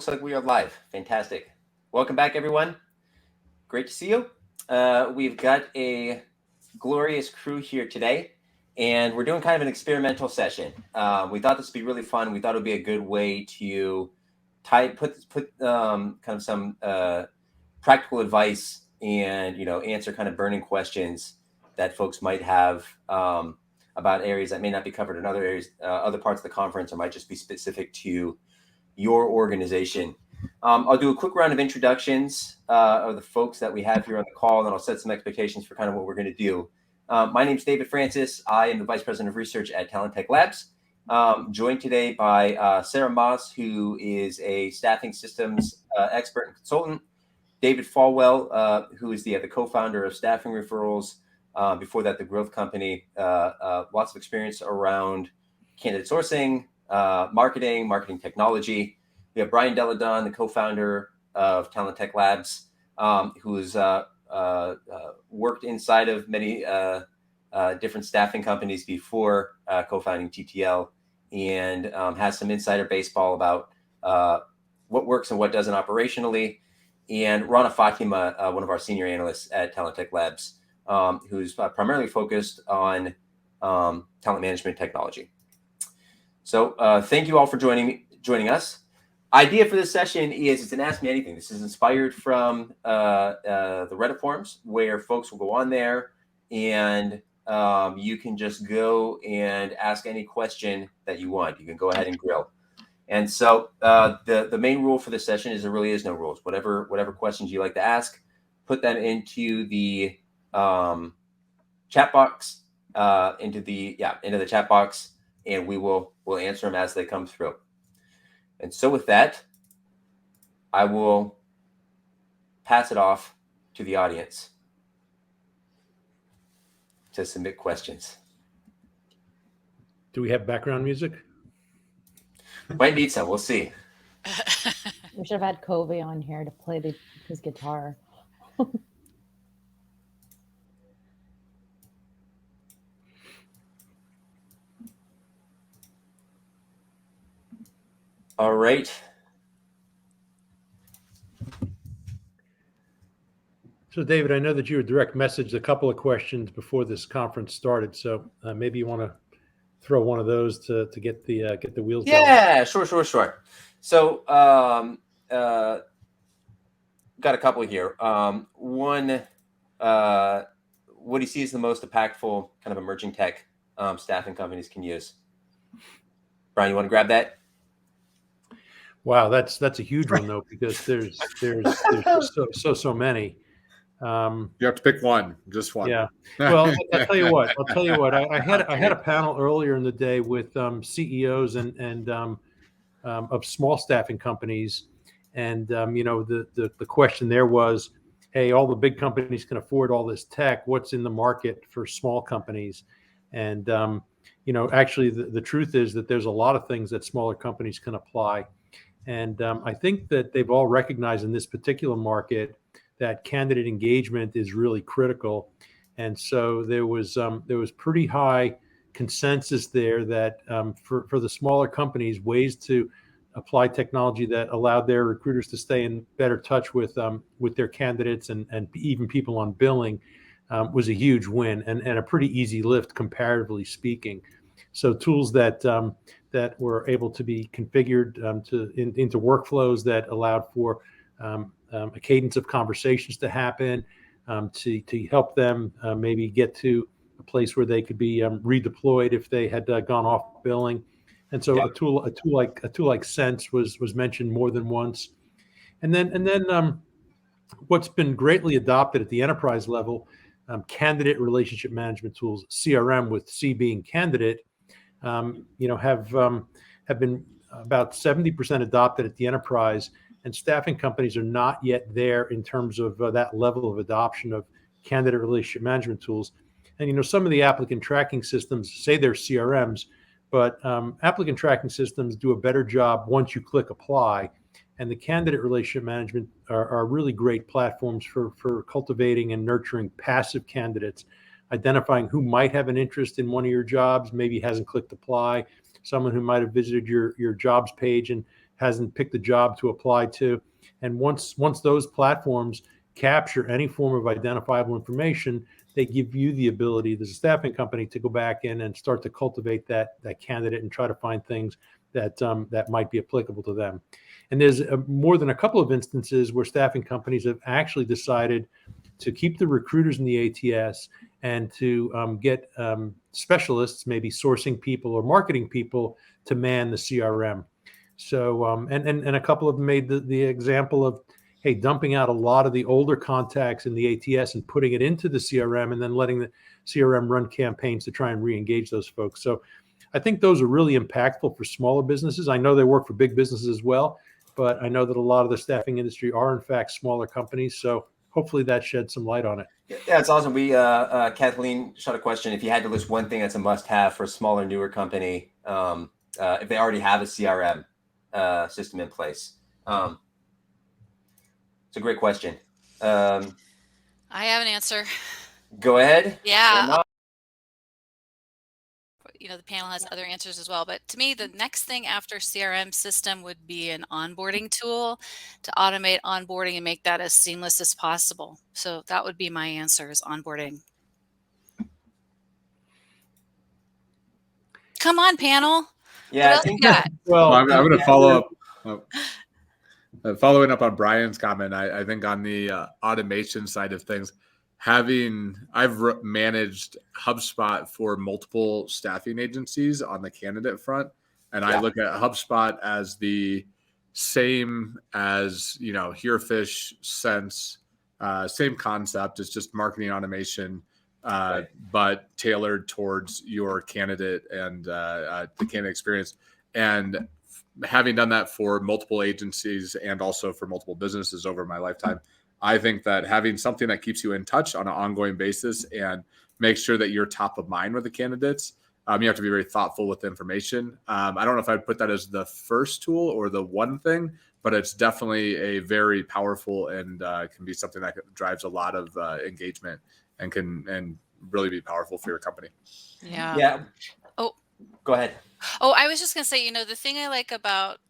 looks like we are live. Fantastic. Welcome back, everyone. Great to see you. We've got a glorious crew here today, and we're doing kind of an experimental session. We thought this would be really fun. We thought it would be a good way to put kind of some practical advice and answer kind of burning questions that folks might have about areas that may not be covered in other areas, other parts of the conference, or might just be specific to your organization. I'll do a quick round of introductions of the folks that we have here on the call, and then I'll set some expectations for kind of what we're going to do. My name is David Francis. I am the Vice President of Research at Talent Tech Labs. Joined today by Sarah Moss, who is a staffing systems expert and consultant. David Falwell, who is the co-founder of Staffing Referrals. Before that, the growth company. Lots of experience around candidate sourcing, marketing technology. We have Brian Deladon, the co-founder of Talent Tech Labs, who's worked inside of many different staffing companies before co-founding TTL, and has some insider baseball about what works and what doesn't operationally. And Rana Fatima, one of our senior analysts at Talent Tech Labs, who's primarily focused on talent management technology. So thank you all for joining us. Idea for this session is it's an Ask Me Anything. This is inspired from the Reddit forums, where folks will go on there and you can just go and ask any question that you want. You can go ahead and grill. And so the main rule for this session is there really is no rules. Whatever questions you like to ask, put them into the chat box, into the chat box, and we'll answer them as they come through. And so with that, I will pass it off to the audience to submit questions. Do we have background music? Might need some. We'll see. We should have had Covey on here to play his guitar. All right. So, David, I know that you had direct messaged a couple of questions before this conference started. So maybe you want to throw one of those to get the wheels going. Yeah, sure. So got a couple here. One, what do you see as the most impactful kind of emerging tech staffing companies can use? Brian, you want to grab that? Wow, that's a huge one though, because there's so many. You have to pick one, just one. Yeah. Well, I'll tell you what. I had a panel earlier in the day with CEOs and of small staffing companies, and the question there was, hey, all the big companies can afford all this tech. What's in the market for small companies? And actually, the truth is that there's a lot of things that smaller companies can apply. And I think that they've all recognized in this particular market that candidate engagement is really critical. And so there was pretty high consensus there that for the smaller companies, ways to apply technology that allowed their recruiters to stay in better touch with their candidates and even people on billing was a huge win and a pretty easy lift, comparatively speaking. So tools that were able to be configured into workflows that allowed for a cadence of conversations to happen, to help them maybe get to a place where they could be redeployed if they had gone off billing. And so a tool like Sense was mentioned more than once. And then what's been greatly adopted at the enterprise level, candidate relationship management tools, CRM with C being candidate, have been about 70% adopted at the enterprise, and staffing companies are not yet there in terms of that level of adoption of candidate relationship management tools. And some of the applicant tracking systems say they're CRMs, but applicant tracking systems do a better job once you click apply. And the candidate relationship management are really great platforms for cultivating and nurturing passive candidates, identifying who might have an interest in one of your jobs, maybe hasn't clicked apply, someone who might have visited your jobs page and hasn't picked a job to apply to. And once those platforms capture any form of identifiable information, they give you the ability, as a staffing company, to go back in and start to cultivate that candidate and try to find things that might be applicable to them. And there's more than a couple of instances where staffing companies have actually decided to keep the recruiters in the ATS and to get specialists, maybe sourcing people or marketing people, to man the CRM. So, and a couple of them made the example of, hey, dumping out a lot of the older contacts in the ATS and putting it into the CRM, and then letting the CRM run campaigns to try and re-engage those folks. So I think those are really impactful for smaller businesses. I know they work for big businesses as well, but I know that a lot of the staffing industry are in fact smaller companies. So hopefully that sheds some light on it. Yeah, it's awesome. We Kathleen shot a question. If you had to list one thing that's a must-have for a smaller, newer company, if they already have a CRM system in place, it's a great question. I have an answer. Go ahead. Yeah. The panel has other answers as well. But to me, the next thing after CRM system would be an onboarding tool to automate onboarding and make that as seamless as possible. So that would be my answer, is onboarding. Come on, panel. Yeah, what else you got? Well, I'm going to follow up. Following up on Brian's comment, I think on the automation side of things, I've managed HubSpot for multiple staffing agencies on the candidate front, and I look at HubSpot as the same as Herefish, Sense, same concept. It's just marketing automation, but tailored towards your candidate and the candidate experience. And having done that for multiple agencies and also for multiple businesses over my lifetime, I think that having something that keeps you in touch on an ongoing basis and makes sure that you're top of mind with the candidates, you have to be very thoughtful with the information. I don't know if I'd put that as the first tool or the one thing, but it's definitely a very powerful and can be something that drives a lot of engagement and can really be powerful for your company. Yeah. Oh, go ahead. Oh, I was just going to say, the thing I like about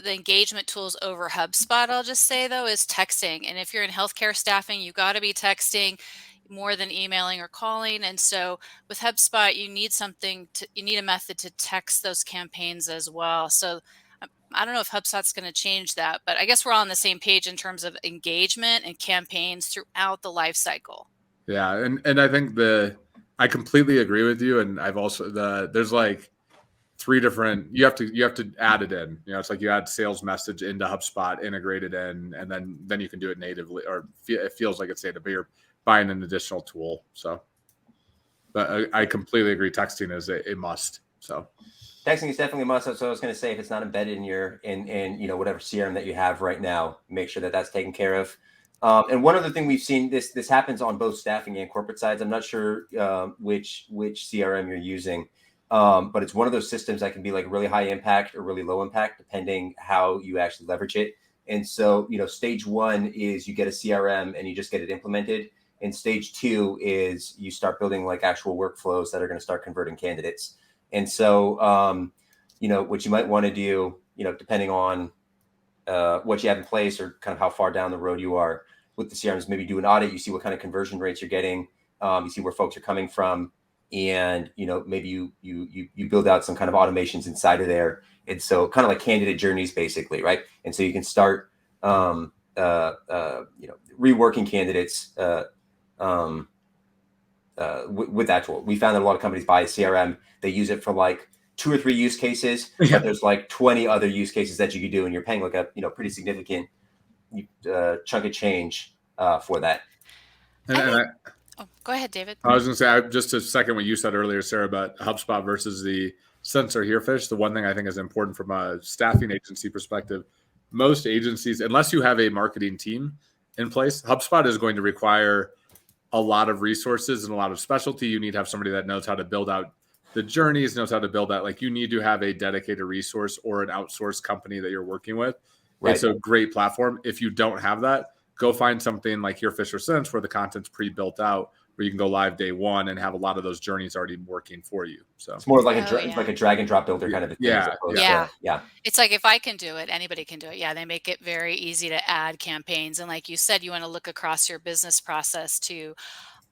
the engagement tools over HubSpot, I'll just say, though, is texting. And if you're in healthcare staffing, you got to be texting more than emailing or calling. And so with HubSpot, you need a method to text those campaigns as well. So I don't know if HubSpot's going to change that, but I guess we're all on the same page in terms of engagement and campaigns throughout the life cycle. Yeah. And I think I completely agree with you. And I've also, there's like 3 different, you have to add it in, it's like you add sales message into HubSpot, integrate it in, and then you can do it natively, or it feels like it's native, but you're buying an additional tool. So, but I completely agree. Texting is a must. So texting is definitely a must. So I was going to say, if it's not embedded in whatever CRM that you have right now, make sure that that's taken care of. And one other thing we've seen, this happens on both staffing and corporate sides. I'm not sure which CRM you're using. But it's one of those systems that can be like really high impact or really low impact, depending how you actually leverage it. And so, stage 1 is you get a CRM and you just get it implemented. And stage 2 is you start building like actual workflows that are going to start converting candidates. And so, what you might want to do, depending on what you have in place or kind of how far down the road you are with the CRMs, maybe do an audit. You see what kind of conversion rates you're getting. You see where folks are coming from. And maybe you build out some kind of automations inside of there, and so kind of like candidate journeys, basically, right? And so you can start reworking candidates with that tool. We found that a lot of companies buy a CRM, they use it for like 2 or 3 use cases, but there's like 20 other use cases that you could do, and you're paying like a pretty significant chunk of change for that. Go ahead, David. I was going to say, just to second what you said earlier, Sarah, about HubSpot versus the Sense or Herefish. The one thing I think is important from a staffing agency perspective, most agencies, unless you have a marketing team in place, HubSpot is going to require a lot of resources and a lot of specialty. You need to have somebody that knows how to build out the journeys, knows how to build out. Like, you need to have a dedicated resource or an outsourced company that you're working with. Right. It's a great platform. If you don't have that, go find something like Herefish or Sense where the content's pre-built out, where where you can go live day one and have a lot of those journeys already working for you. So It's more like Yeah. like a drag and drop builder kind of a thing. Yeah, as opposed yeah. to- yeah. It's like if I can do it, anybody can do it. Yeah, they make it very easy to add campaigns. And like you said, you want to look across your business process to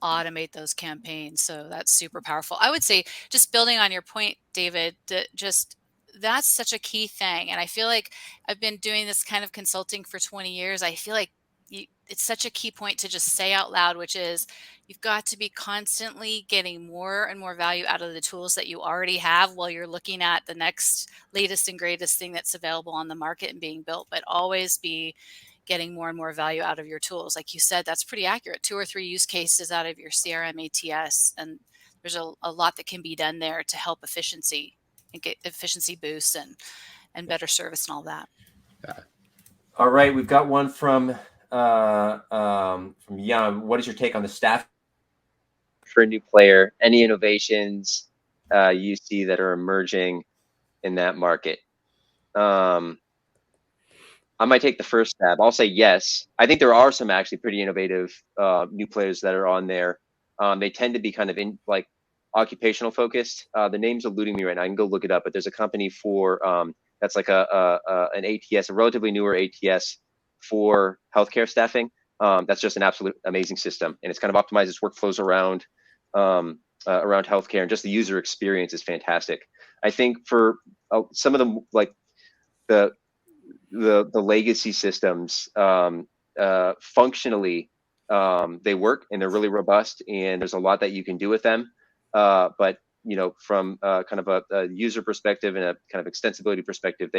automate those campaigns. So that's super powerful. I would say, just building on your point, David, that's such a key thing. And I feel like I've been doing this kind of consulting for 20 years. I feel like it's such a key point to just say out loud, which is you've got to be constantly getting more and more value out of the tools that you already have while you're looking at the next latest and greatest thing that's available on the market and being built, but always be getting more and more value out of your tools. Like you said, that's pretty accurate. 2 or 3 use cases out of your CRM ATS. And there's a lot that can be done there to help efficiency and get efficiency boosts and better service and all that. All right. We've got one from Jan. What is your take on the staff? For a new player, any innovations you see that are emerging in that market? I might take the first stab. I'll say yes. I think there are some actually pretty innovative new players that are on there. They tend to be kind of in like occupational focused. The name's eluding me right now. I can go look it up, but there's a company for that's like an ATS, a relatively newer ATS for healthcare staffing. That's just an absolute amazing system, and it's kind of optimizes workflows around healthcare, and just the user experience is fantastic. I think for some of them, like the legacy systems, functionally they work and they're really robust, and there's a lot that you can do with them. But from kind of a user perspective and a kind of extensibility perspective,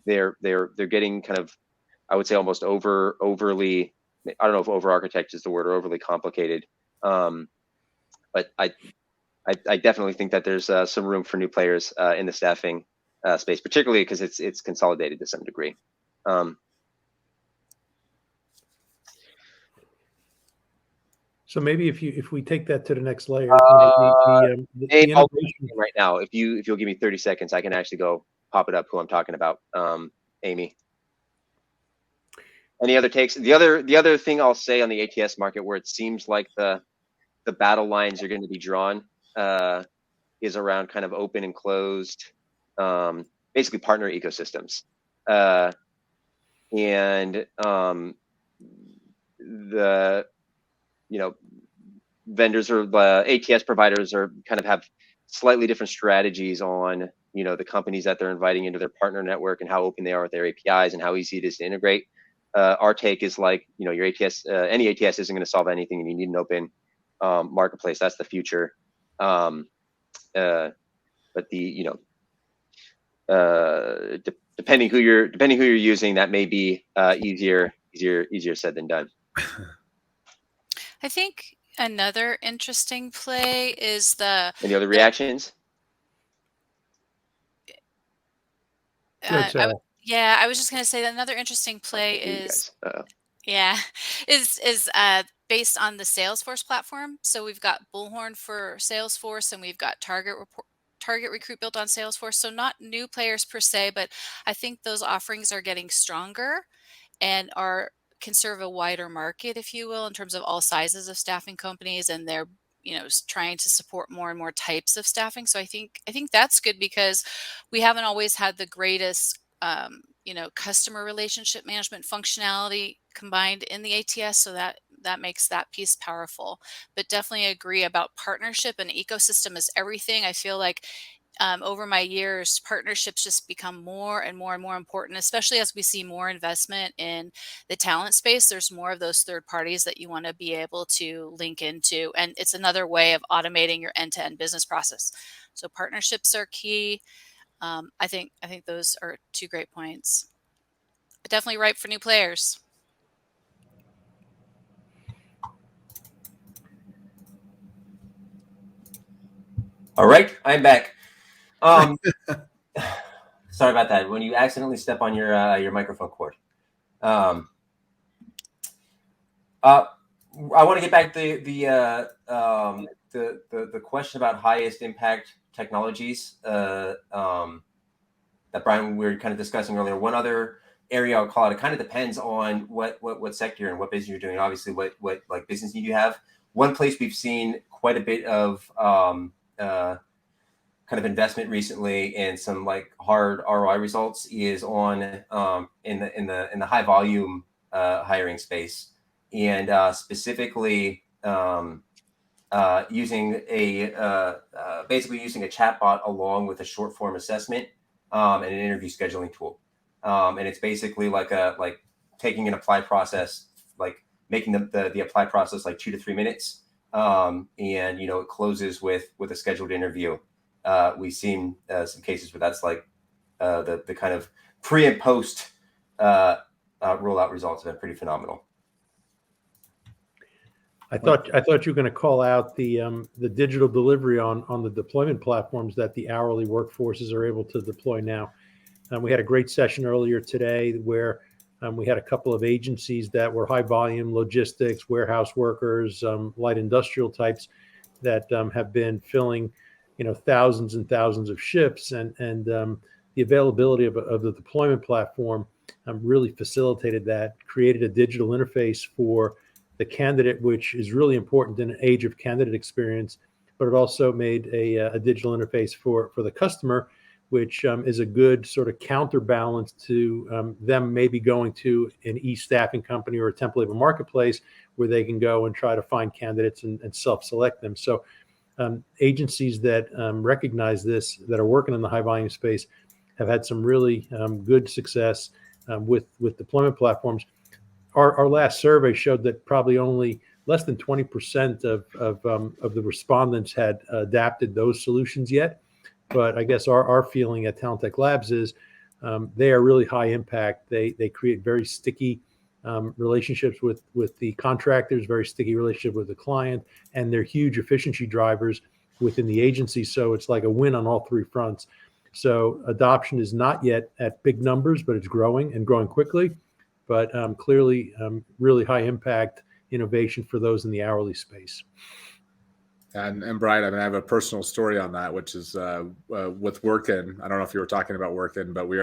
they're getting kind of, I would say, almost overly. I don't know if over-architect is the word, or overly complicated. But I definitely think that there's some room for new players in the staffing space, particularly because it's consolidated to some degree. So maybe if we take that to the next layer, Dave, I'll innovation. right now, if you'll give me 30 seconds, I can actually go pop it up who I'm talking about. Amy. Any other takes? The other thing I'll say on the ATS market, where it seems like the battle lines are going to be drawn, is around kind of open and closed, basically partner ecosystems, and the vendors or ATS providers are kind of have slightly different strategies on the companies that they're inviting into their partner network and how open they are with their APIs and how easy it is to integrate. Our take is like your ATS, any ATS isn't going to solve anything, and you need an open marketplace. That's the future. But the depending who you're using, that may be easier said than done. I think another interesting play is Any other reactions? I was just going to say that another interesting play is based on the Salesforce platform. So we've got Bullhorn for Salesforce, and we've got Target Recruit built on Salesforce. So not new players per se, but I think those offerings are getting stronger and can serve a wider market, if you will, in terms of all sizes of staffing companies, and they're trying to support more and more types of staffing. So I think that's good, because we haven't always had the greatest customer relationship management functionality combined in the ATS, so that makes that piece powerful. But definitely agree about partnership, and ecosystem is everything. I feel like over my years, partnerships just become more and more and more important, especially as we see more investment in the talent space. There's more of those third parties that you want to be able to link into, and it's another way of automating your end-to-end business process. So partnerships are key. I think those are 2 great points. But definitely ripe for new players. All right, I'm back. Sorry about that. When you accidentally step on your microphone cord. I want to get back to the question about highest impact technologies that Brian, we were kind of discussing earlier. One other area I'll call it kind of depends on what sector and what business you're doing. Obviously, what like business need you have. one place we've seen quite a bit of kind of investment recently and some like hard ROI results is on in the high volume hiring space, and specifically using basically using a chatbot along with a short form assessment and an interview scheduling tool, and it's basically like taking an apply process, like making the apply process like 2 to 3 minutes, and it closes with a scheduled interview. We've seen some cases where that's like the kind of pre and post rollout results have been pretty phenomenal. I thought you were going to call out the digital delivery on the deployment platforms that the hourly workforces are able to deploy now. We had a great session earlier today where we had a couple of agencies that were high volume logistics, warehouse workers, light industrial types that have been filling, thousands and thousands of ships, and the availability of the deployment platform really facilitated that, created a digital interface for the candidate, which is really important in an age of candidate experience, but it also made a digital interface for the customer, which is a good sort of counterbalance to them maybe going to an e-staffing company or a temp labor marketplace where they can go and try to find candidates and self-select them. So agencies that recognize this, that are working in the high volume space, have had some really good success with deployment platforms. Our last survey showed that probably only less than 20% of the respondents had adapted those solutions yet. But I guess our feeling at Talent Tech Labs is they are really high impact. They create very sticky relationships with the contractors, very sticky relationship with the client, and they're huge efficiency drivers within the agency. So it's like a win on all three fronts. So adoption is not yet at big numbers, but it's growing and growing quickly. But clearly, really high impact innovation for those in the hourly space. And Brian, I have a personal story on that, which is with Workin. I don't know if you were talking about Workin, but we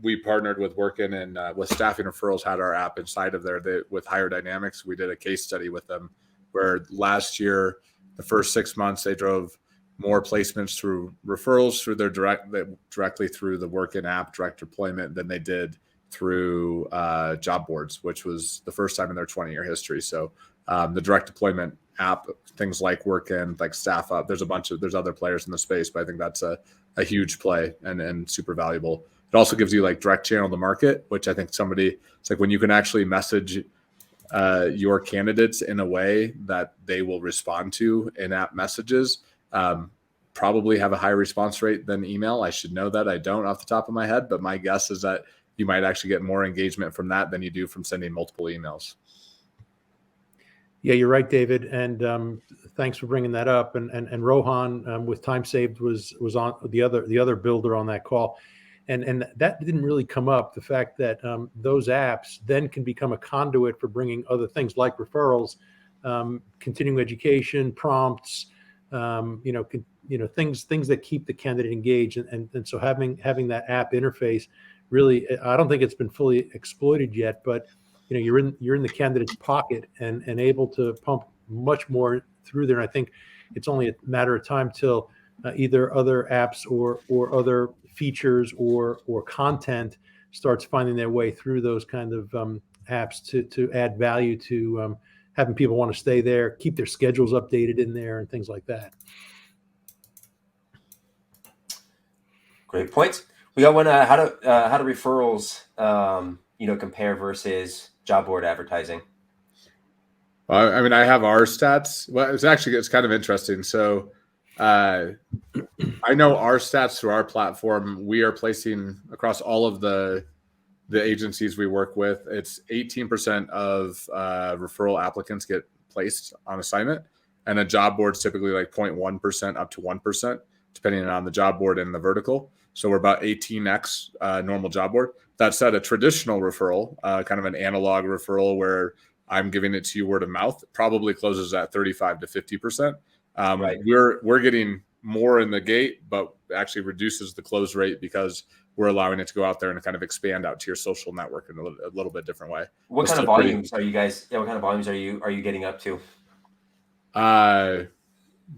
we partnered with Workin, and with Staffing Referrals had our app inside of there. With Hire Dynamics, we did a case study with them where last year, the first 6 months, they drove more placements through referrals through their directly through the Workin app, direct deployment, than they did through job boards, which was the first time in their 20-year history. So the direct deployment app, things like Workin, like Staff Up, there's other players in the space, but I think that's a huge play and super valuable. It also gives you like direct channel to market, which I think it's like when you can actually message your candidates in a way that they will respond to in-app messages, probably have a higher response rate than email. I should know that. I don't off the top of my head, but my guess is that you might actually get more engagement from that than you do from sending multiple emails. Yeah, you're right, David. And thanks for bringing that up. And Rohan with Time Saved was on the other builder on that call. And that didn't really come up. The fact that those apps then can become a conduit for bringing other things like referrals, continuing education, prompts, things that keep the candidate engaged. And so having that app interface really, I don't think it's been fully exploited yet, but you're in the candidate's pocket and able to pump much more through there. And I think it's only a matter of time till either other apps or other features or content starts finding their way through those kind of apps to add value to having people want to stay there, keep their schedules updated in there, and things like that. Great points. We got one. How do referrals compare versus job board advertising? Well, I have our stats. Well, it's kind of interesting. So I know our stats through our platform. We are placing across all of the agencies we work with. It's 18% of referral applicants get placed on assignment, and a job board's typically like 0.1% up to 1%, depending on the job board and the vertical. So we're about 18x normal job board. That said, a traditional referral, kind of an analog referral where I'm giving it to you word of mouth, probably closes at 35 to 50%. Right. We're getting more in the gate, but actually reduces the close rate because we're allowing it to go out there and kind of expand out to your social network in a little bit different way. What kind of volumes are you guys? Yeah, what kind of volumes are you getting up to? I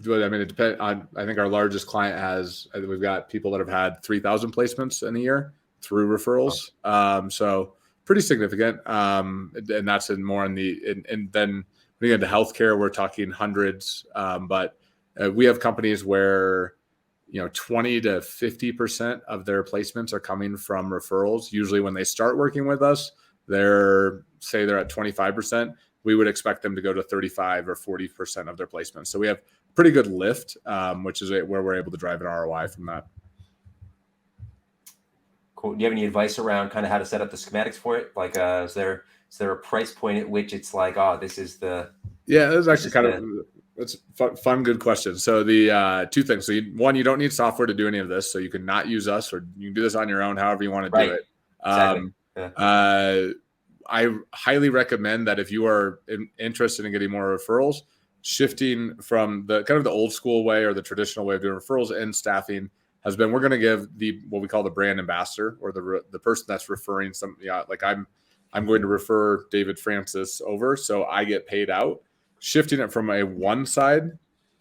mean, it depends on. I think our largest client we've got people that have had 3,000 placements in a year through referrals. So pretty significant. And that's more in and then when you get into healthcare, we're talking hundreds. But we have companies where 20 to 50% of their placements are coming from referrals. Usually when they start working with us, they're at 25%. We would expect them to go to 35 or 40% of their placements. So we have pretty good lift, which is where we're able to drive an ROI from that. Cool. Do you have any advice around kind of how to set up the schematics for it? Like, is there a price point at which it's like, oh, this is the... Yeah, that's actually it's fun, good question. So the two things. So one, you don't need software to do any of this. So you can not use us, or you can do this on your own, however you want to do it. Exactly. I highly recommend that if you are interested in getting more referrals, shifting from the kind of the old school way or the traditional way of doing referrals and staffing has been, we're going to give what we call the brand ambassador, or the person that's referring some, like I'm going to refer David Francis over, so I get paid out. Shifting it from a one-side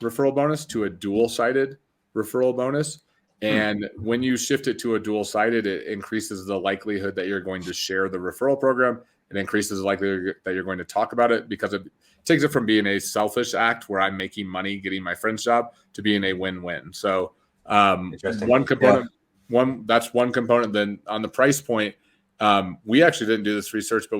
referral bonus to a dual-sided referral bonus. And when you shift it to a dual-sided, it increases the likelihood that you're going to share the referral program. It increases the likelihood that you're going to talk about it, because it takes it from being a selfish act where I'm making money getting my friend's job to being a win-win. So one component, that's one component. Then on the price point, we actually didn't do this research, but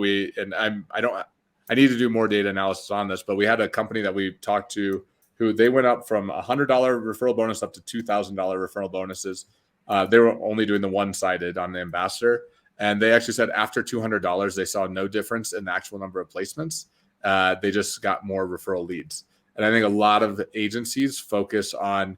I need to do more data analysis on this, but we had a company that we talked to who they went up from $100 referral bonus up to $2,000 referral bonuses. They were only doing the one-sided on the ambassador. And they actually said after $200, they saw no difference in the actual number of placements. They just got more referral leads. And I think a lot of agencies focus on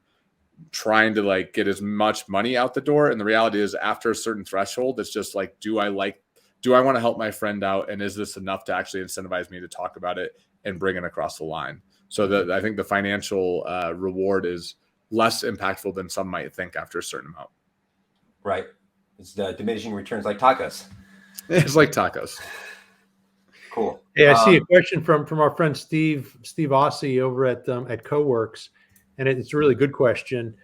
trying to get as much money out the door. And the reality is, after a certain threshold, it's just like, do I want to help my friend out? And is this enough to actually incentivize me to talk about it and bring it across the line? So I think the financial reward is less impactful than some might think after a certain amount. Right. It's the diminishing returns, like tacos. It's like tacos. Cool. Yeah, I see a question from our friend Steve Ossie over at CoWorks, and it's a really good question.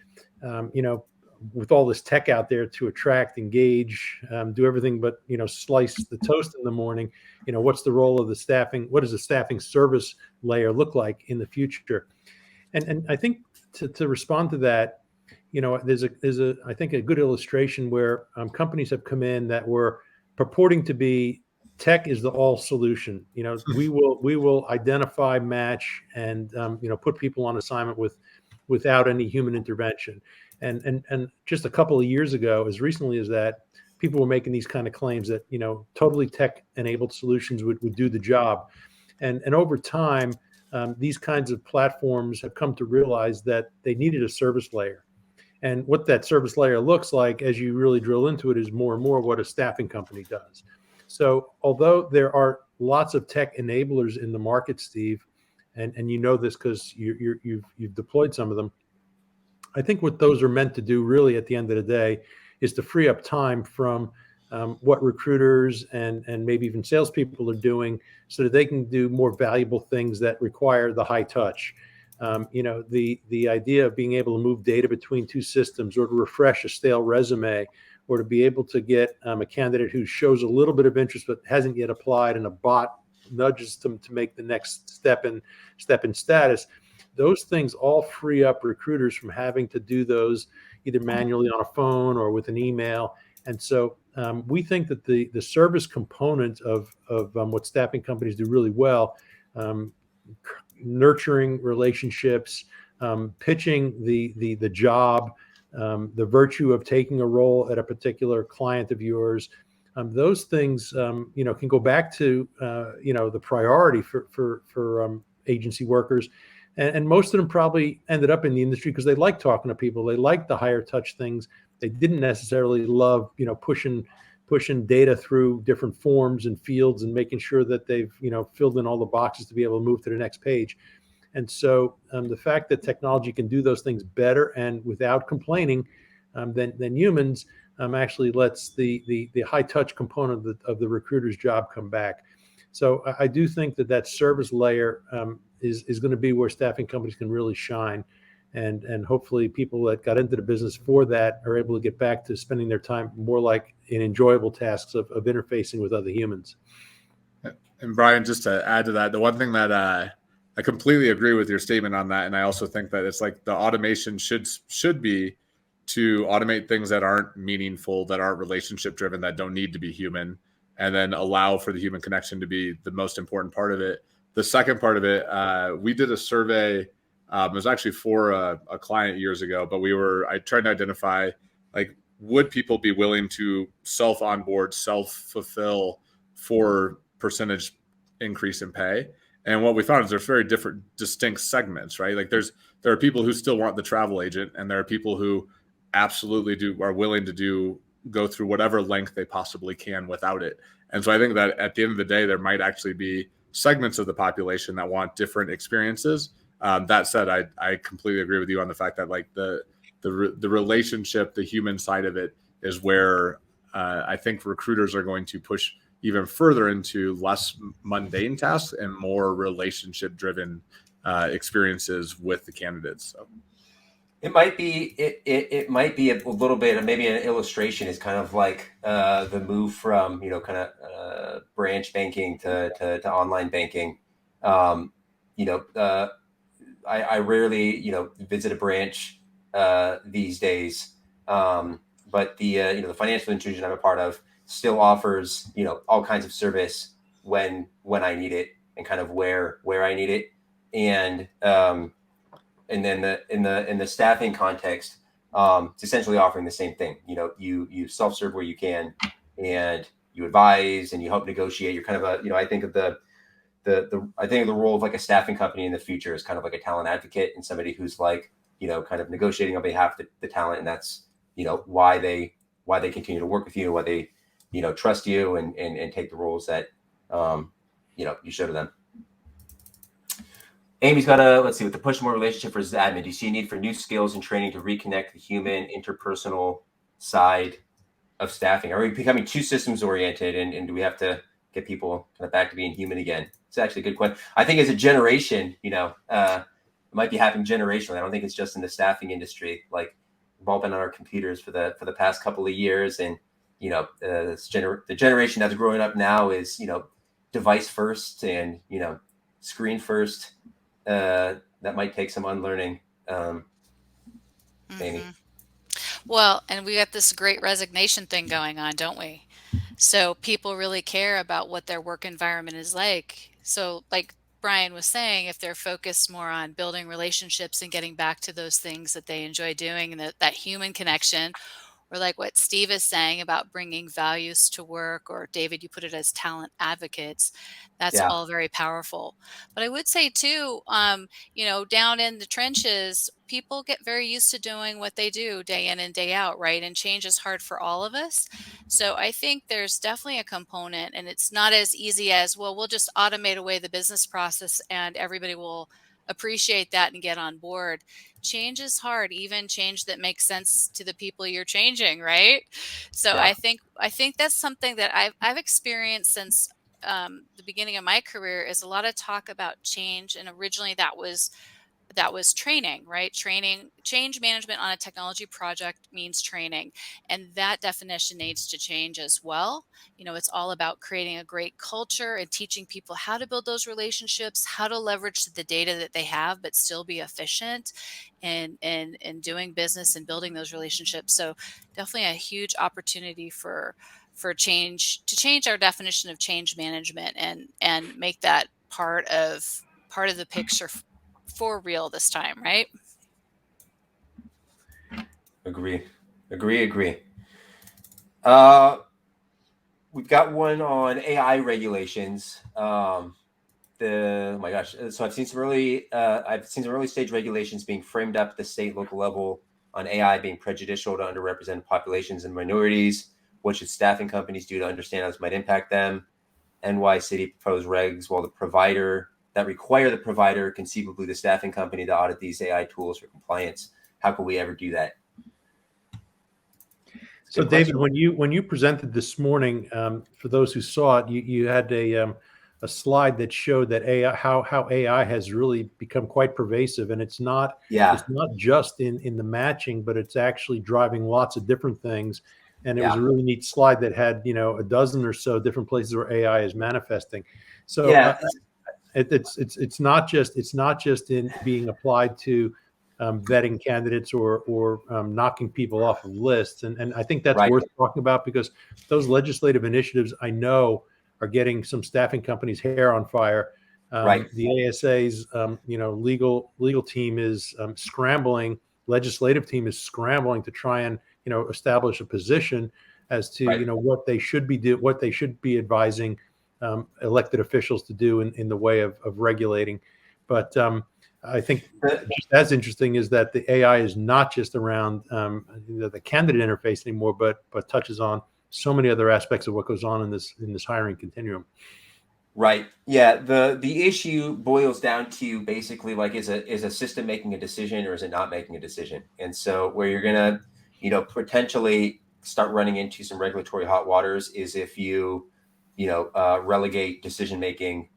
With all this tech out there to attract, engage, do everything but slice the toast in the morning, what's the role of the staffing? What does the staffing service layer look like in the future? And I think to respond to that, there's I think a good illustration where companies have come in that were purporting to be tech is the all solution. We will identify, match, and put people on assignment without any human intervention. And just a couple of years ago, as recently as that, people were making these kind of claims that totally tech enabled solutions would do the job. And over time, these kinds of platforms have come to realize that they needed a service layer. And what that service layer looks like, as you really drill into it, is more and more what a staffing company does. So although there are lots of tech enablers in the market, Steve, and this because you've deployed some of them, I think what those are meant to do really at the end of the day is to free up time from what recruiters and maybe even salespeople are doing, so that they can do more valuable things that require the high touch. The idea of being able to move data between two systems, or to refresh a stale resume, or to be able to get a candidate who shows a little bit of interest but hasn't yet applied, and a bot nudges them to make the next step in status. Those things all free up recruiters from having to do those either manually on a phone or with an email. And so we think that the service component of what staffing companies do really well, nurturing relationships, pitching the job, the virtue of taking a role at a particular client of yours, those things can go back to the priority for agency workers. And most of them probably ended up in the industry because they like talking to people. They like the higher touch things. They didn't necessarily love, pushing data through different forms and fields and making sure that they've, filled in all the boxes to be able to move to the next page. And so the fact that technology can do those things better and without complaining than humans, actually lets the high touch component of the recruiter's job come back. So I do think that service layer is going to be where staffing companies can really shine. And hopefully people that got into the business for that are able to get back to spending their time more like in enjoyable tasks of interfacing with other humans. And Brian, just to add to that, the one thing that I completely agree with your statement on that, and I also think that it's like the automation should be to automate things that aren't meaningful, that aren't relationship driven, that don't need to be human, and then allow for the human connection to be the most important part of it. The second part of it, we did a survey. It was actually for a client years ago, but I tried to identify, like, would people be willing to self-onboard, self-fulfill for percentage increase in pay? And what we found is there's very different, distinct segments, right? Like there are people who still want the travel agent, and there are people who absolutely are willing to go through whatever length they possibly can without it. And so I think that at the end of the day, there might actually be segments of the population that want different experiences. That said, I completely agree with you on the fact that, like, the relationship, the human side of it is where I think recruiters are going to push even further into less mundane tasks and more relationship driven experiences with the candidates. So it might be a little bit of maybe an illustration is kind of like the move from kind of branch banking to online banking. I rarely visit a branch these days, but the financial institution I'm a part of still offers all kinds of service when I need it and kind of where I need it, and then in the staffing context, it's essentially offering the same thing. You self-serve where you can, and you advise and you help negotiate. You're kind of I think of the role of like a staffing company in the future is kind of like a talent advocate and somebody who's like kind of negotiating on behalf of the talent, and that's why they continue to work with you, why they trust you and take the roles that you show to them. Amy's got let's see, with the push more relationship versus admin, do you see a need for new skills and training to reconnect the human interpersonal side of staffing? Are we becoming too systems oriented, and do we have to get people kind of back to being human again? It's actually a good question. I think as a generation, it might be happening generationally. I don't think it's just in the staffing industry. Like, we've all been on our computers for the past couple of years, and the generation that's growing up now is device first and screen first. That might take some unlearning, Amy. Well, and we got this great resignation thing going on, don't we? So people really care about what their work environment is like. So, like Brian was saying, if they're focused more on building relationships and getting back to those things that they enjoy doing, and that human connection, or like what Steve is saying about bringing values to work, or David, you put it as talent advocates, that's all very powerful. But I would say too, down in the trenches, people get very used to doing what they do day in and day out, right? And change is hard for all of us. So I think there's definitely a component, and it's not as easy as, well, we'll just automate away the business process and everybody will appreciate that and get on board. Change is hard, even change that makes sense to the people you're changing, right? So I think that's something that I've experienced since the beginning of my career, is a lot of talk about change. And originally that was training, right? Change management on a technology project means training. And that definition needs to change as well. It's all about creating a great culture and teaching people how to build those relationships, how to leverage the data that they have, but still be efficient in doing business and building those relationships. So definitely a huge opportunity for change, to change our definition of change management and make that part of the picture for real this time, right? Agree. We've got one on AI regulations. Oh my gosh! So I've seen some early stage regulations being framed up at the state, local level on AI being prejudicial to underrepresented populations and minorities. What should staffing companies do to understand how this might impact them? NY City proposed regs while the provider that require the provider, conceivably the staffing company, to audit these AI tools for compliance. How can we ever do that? So, Good David, question. when you presented this morning, for those who saw it, you had a slide that showed that AI, how AI has really become quite pervasive, and Yeah, it's not just in the matching, but it's actually driving lots of different things. And it was yeah, a really neat slide that had a dozen or so different places where AI is manifesting. So yeah. it's not just in being applied to vetting candidates or knocking people off of lists, and I think that's Right, worth talking about because those legislative initiatives I know are getting some staffing companies' hair on fire. right, The ASA's legal team is scrambling. Legislative team is scrambling to try and establish a position as to right. what they should be advising elected officials to do in the way of regulating. But I think just as interesting is that the AI is not just around the candidate interface anymore, but touches on so many other aspects of what goes on in this hiring continuum. Right. Yeah. The issue boils down to basically like is a system making a decision or is it not making a decision? And so where you're gonna, potentially start running into some regulatory hot waters is if relegate decision making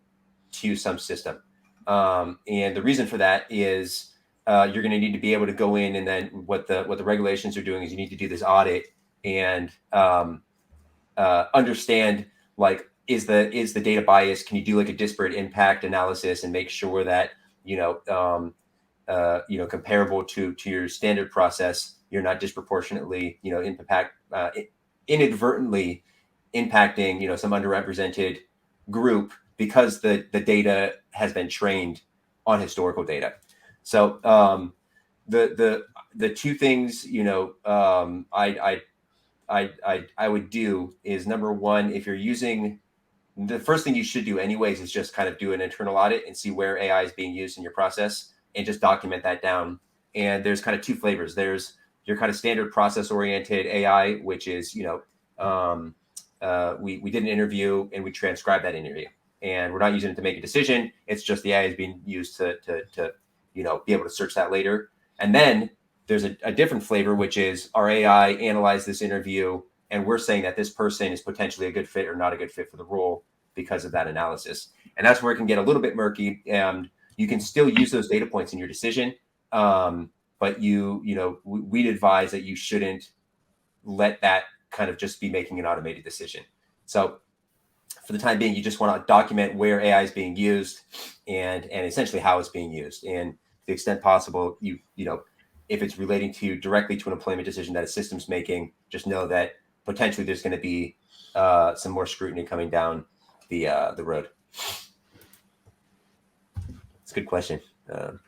to some system. And the reason for that is you're going to need to be able to go in and then what the regulations are doing is you need to do this audit and understand like is the data biased? Can you do like a disparate impact analysis and make sure that comparable to your standard process, you're not disproportionately inadvertently impacting some underrepresented group because the data has been trained on historical data. So the two things I would do is number one, if you're using the first thing you should do anyways is just kind of do an internal audit and see where AI is being used in your process and just document that down. And there's kind of two flavors. There's your kind of standard process oriented AI, which is, we did an interview and we transcribed that interview and we're not using it to make a decision. It's just the AI is being used to be able to search that later. And then there's a different flavor, which is our AI analyzed this interview and we're saying that this person is potentially a good fit or not a good fit for the role because of that analysis. And that's where it can get a little bit murky. And you can still use those data points in your decision, but we'd advise that you shouldn't let that kind of just be making an automated decision. So for the time being, you just want to document where AI is being used and essentially how it's being used. And to the extent possible, if it's relating directly to an employment decision that a system's making, just know that potentially there's going to be some more scrutiny coming down the road. It's a good question. To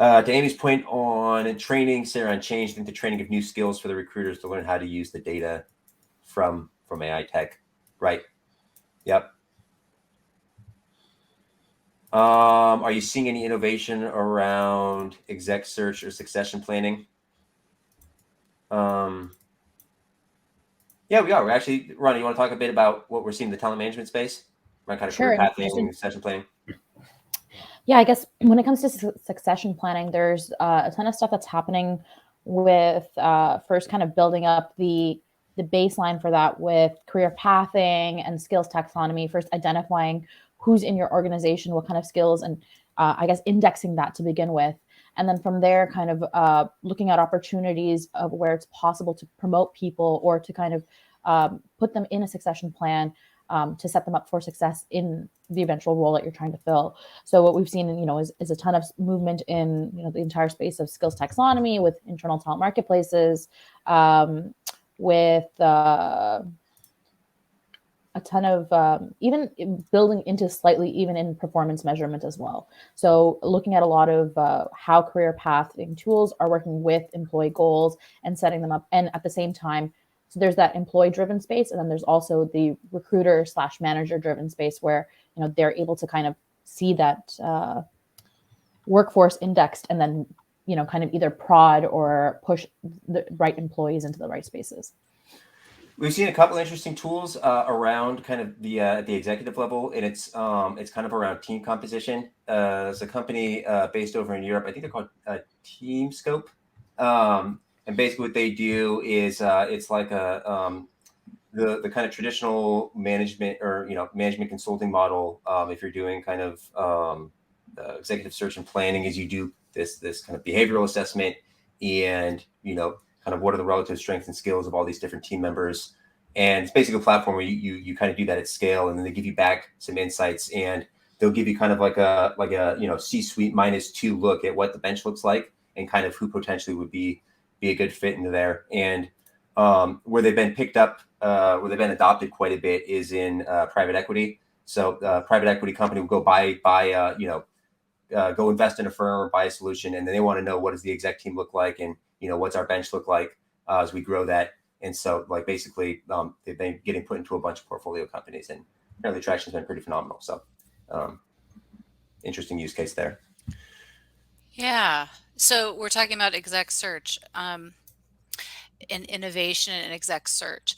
Amy's point on training, Sarah, on change, I think the training of new skills for the recruiters to learn how to use the data from AI tech. Right. Yep. Are you seeing any innovation around exec search or succession planning? Yeah, we are. We're actually, Ronnie, you want to talk a bit about what we're seeing in the talent management space? Around kind of Sure. career pathing, succession planning? Yeah, I guess when it comes to succession planning, there's a ton of stuff that's happening with first kind of building up the baseline for that with career pathing and skills taxonomy, first identifying who's in your organization, what kind of skills, and I guess indexing that to begin with. And then from there, kind of looking at opportunities of where it's possible to promote people or to kind of put them in a succession plan to set them up for success in the eventual role that you're trying to fill. So what we've seen, is a ton of movement in, the entire space of skills taxonomy with internal talent marketplaces, with a ton of even building into slightly even in performance measurement as well. So looking at a lot of how career pathing tools are working with employee goals and setting them up. And at the same time, so there's that employee driven space. And then there's also the recruiter / manager driven space where, they're able to kind of see that workforce indexed and then, kind of either prod or push the right employees into the right spaces. We've seen a couple of interesting tools around kind of the at the executive level, and it's kind of around team composition. There's a company based over in Europe. I think they're called TeamScope, and And basically what they do is it's like the kind of traditional management or management consulting model. If you're doing kind of executive search and planning, is you do this kind of behavioral assessment and kind of what are the relative strengths and skills of all these different team members. And it's basically a platform where you kind of do that at scale, and then they give you back some insights, and they'll give you kind of like a C-suite -2 look at what the bench looks like and kind of who potentially would be a good fit into there. And where they've been picked up, where they've been adopted quite a bit is in private equity. So private equity company will go go invest in a firm or buy a solution, and then they want to know what does the exec team look like, and what's our bench look like as we grow that. And so basically they've been getting put into a bunch of portfolio companies, and apparently the traction's been pretty phenomenal. So interesting use case there. Yeah. So we're talking about exec search and innovation in exec search.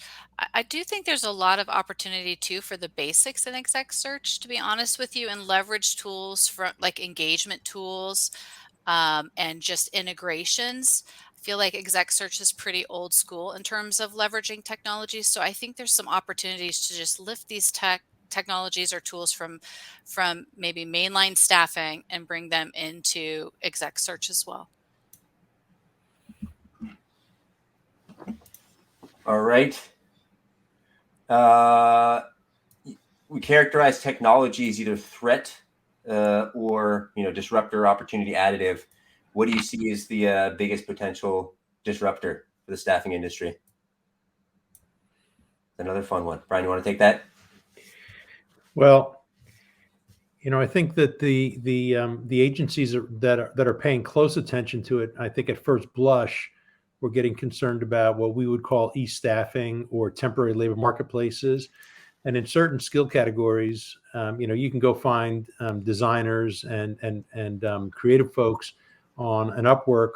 I do think there's a lot of opportunity too for the basics in exec search, to be honest with you, and leverage tools for like engagement tools and just integrations. I feel like exec search is pretty old school in terms of leveraging technology. So I think there's some opportunities to just lift these technologies or tools from maybe mainline staffing and bring them into exec search as well. All right. We characterize technology as either threat or disruptor, opportunity, additive. What do you see as the biggest potential disruptor for the staffing industry? Another fun one. Brian, you want to take that? Well, I think that the agencies that are paying close attention to it, I think at first blush, we're getting concerned about what we would call e-staffing or temporary labor marketplaces. And in certain skill categories, you can go find designers and creative folks on an Upwork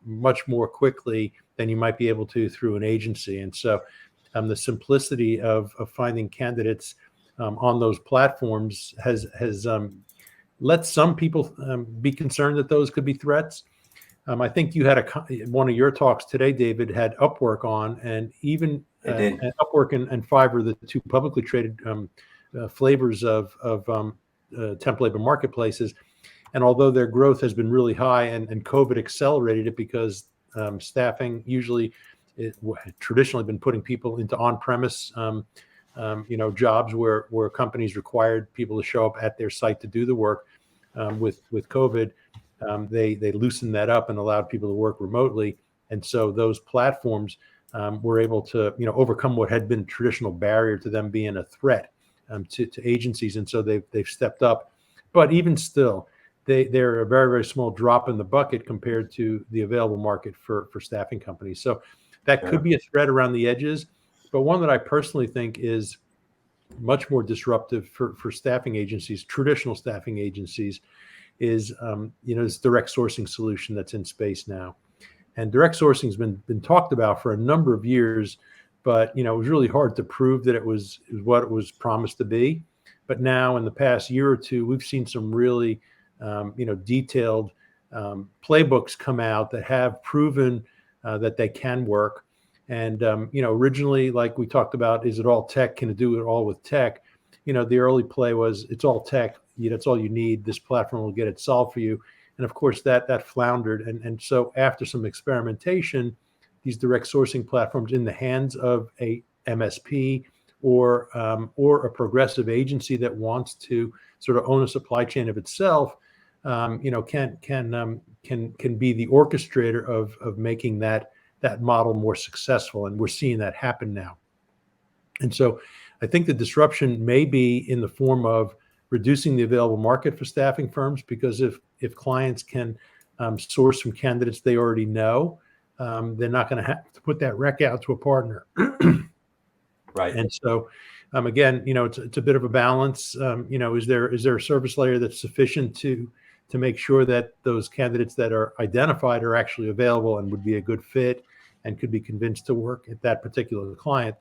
much more quickly than you might be able to through an agency. And so the simplicity of finding candidates on those platforms has let some people be concerned that those could be threats. I think you had one of your talks today, David, had Upwork on, and even Upwork and Fiverr, the two publicly traded flavors of temp labor marketplaces. And although their growth has been really high, and COVID accelerated it because staffing usually traditionally been putting people into on-premise jobs where companies required people to show up at their site to do the work. With COVID, they loosened that up and allowed people to work remotely. And so those platforms were able to overcome what had been a traditional barrier to them being a threat to agencies. And so they've stepped up. But even still, they're a very, very small drop in the bucket compared to the available market for staffing companies. So that could be a threat around the edges. But one that I personally think is much more disruptive for staffing agencies, traditional staffing agencies, is this direct sourcing solution that's in space now. And direct sourcing has been talked about for a number of years, but it was really hard to prove that it was what it was promised to be. But now in the past year or two, we've seen some really detailed playbooks come out that have proven that they can work. And originally, like we talked about, is it all tech? Can it do it all with tech? The early play was it's all tech. That's all you need. This platform will get it solved for you. And of course, that floundered. And so after some experimentation, these direct sourcing platforms in the hands of a MSP or a progressive agency that wants to sort of own a supply chain of itself, can be the orchestrator of making that model more successful. And we're seeing that happen now. And so I think the disruption may be in the form of reducing the available market for staffing firms, because if clients can source from candidates they already know, they're not going to have to put that rec out to a partner. Right. And so again, it's a bit of a balance. Is there a service layer that's sufficient to make sure that those candidates that are identified are actually available and would be a good fit and could be convinced to work at that particular client?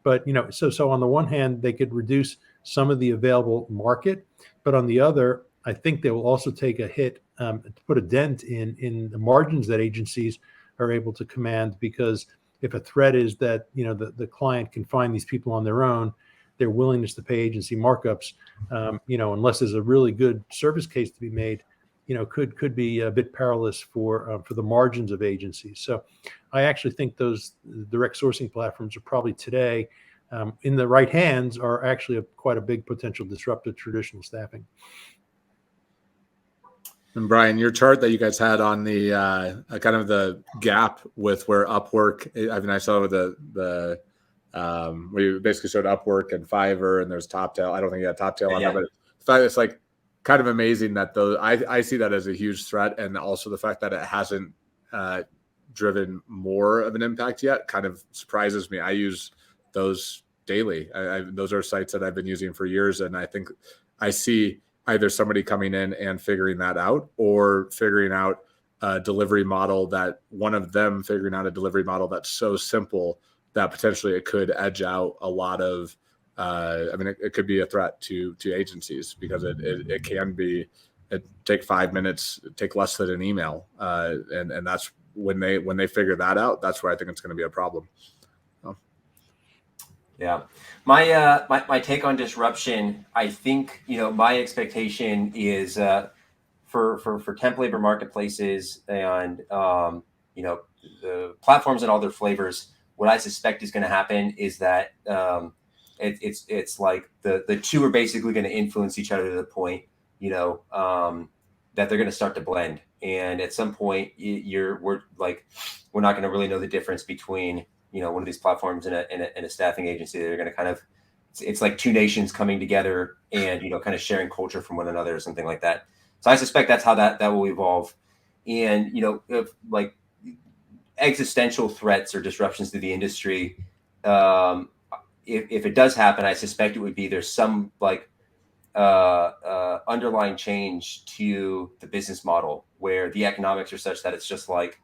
But so on the one hand, they could reduce some of the available market, but on the other, I think they will also take a hit to put a dent in the margins that agencies are able to command, because if a threat is that, the client can find these people on their own, their willingness to pay agency markups, unless there's a really good service case to be made, could be a bit perilous for the margins of agencies. So I actually think those direct sourcing platforms are probably today, in the right hands, are actually quite a big potential disruptor to traditional staffing. And Brian, your chart that you guys had on the kind of the gap with where Upwork, I mean, I saw the where you basically showed Upwork and Fiverr, and there's TopTail. I don't think you had TopTail on there, but it's like kind of amazing that those, I see that as a huge threat, and also the fact that it hasn't driven more of an impact yet kind of surprises me. I use those daily. Those are sites that I've been using for years, and I think I see either somebody coming in and figuring that out, or figuring out a delivery model one of them figuring out a delivery model that's so simple that potentially it could edge out a lot of, it could be a threat to agencies, because it can be, it take 5 minutes, take less than an email. And that's when they figure that out, that's where I think it's going to be a problem. Yeah. My take on disruption, I think, my expectation is for temp labor marketplaces and, the platforms and all their flavors, what I suspect is going to happen is that it's like the two are basically going to influence each other to the point, that they're going to start to blend. And at some point we're not going to really know the difference between, one of these platforms and a staffing agency. They're going to kind of, it's like two nations coming together and, kind of sharing culture from one another or something like that. So I suspect that's how that will evolve. And, if like existential threats or disruptions to the industry, if it does happen, I suspect it would be, there's some underlying change to the business model where the economics are such that it's just like,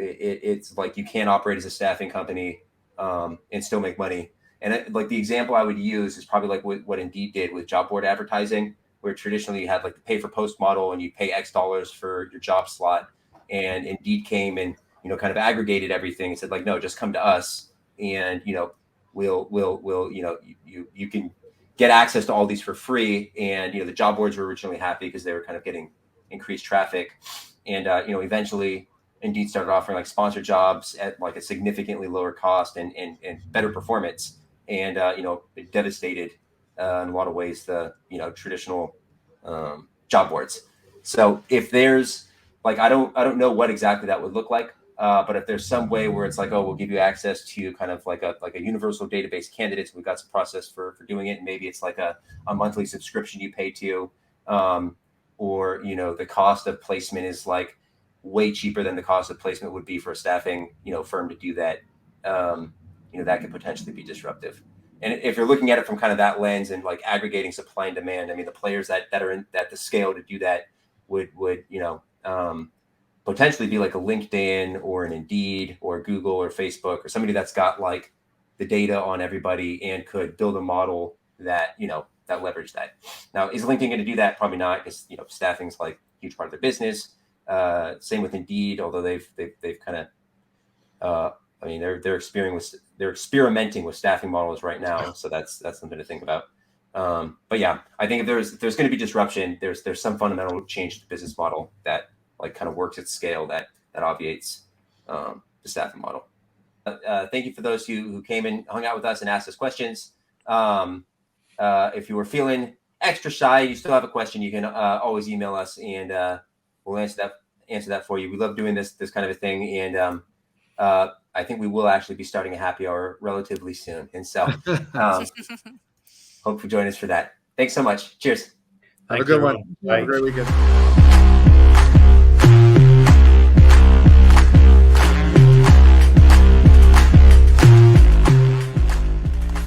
it's like you can't operate as a staffing company and still make money. And the example I would use is probably like what Indeed did with job board advertising, where traditionally you had like the pay for post model and you pay X dollars for your job slot. And Indeed came and, kind of aggregated everything and said like, no, just come to us and, we'll you can get access to all these for free. And, the job boards were originally happy because they were kind of getting increased traffic. And, eventually Indeed started offering like sponsored jobs at like a significantly lower cost and better performance. And, it devastated in a lot of ways the, traditional job boards. So if there's I don't know what exactly that would look like. But if there's some way where it's like, oh, we'll give you access to kind of like a universal database of candidates, we've got some process for doing it. And maybe it's like a monthly subscription you pay to, or, the cost of placement is like way cheaper than the cost of placement would be for a staffing, firm to do that. That could potentially be disruptive. And if you're looking at it from kind of that lens and like aggregating supply and demand, I mean, the players that are at the scale to do that would potentially be like a LinkedIn or an Indeed or Google or Facebook or somebody that's got like the data on everybody and could build a model that, that leverage that. Now, is LinkedIn going to do that? Probably not, because, staffing's like a huge part of their business. Same with Indeed, although they've kind of, they're experimenting with staffing models right now. So that's something to think about. But yeah, I think if there's going to be disruption, there's some fundamental change to the business model that like kind of works at scale that obviates the staffing model. Thank you for those who came and hung out with us and asked us questions. If you were feeling extra shy, you still have a question, you can always email us and we'll answer that for you. We love doing this kind of a thing. And I think we will actually be starting a happy hour relatively soon. And so hope you join us for that. Thanks so much. Cheers. Have a good one. Have a great weekend.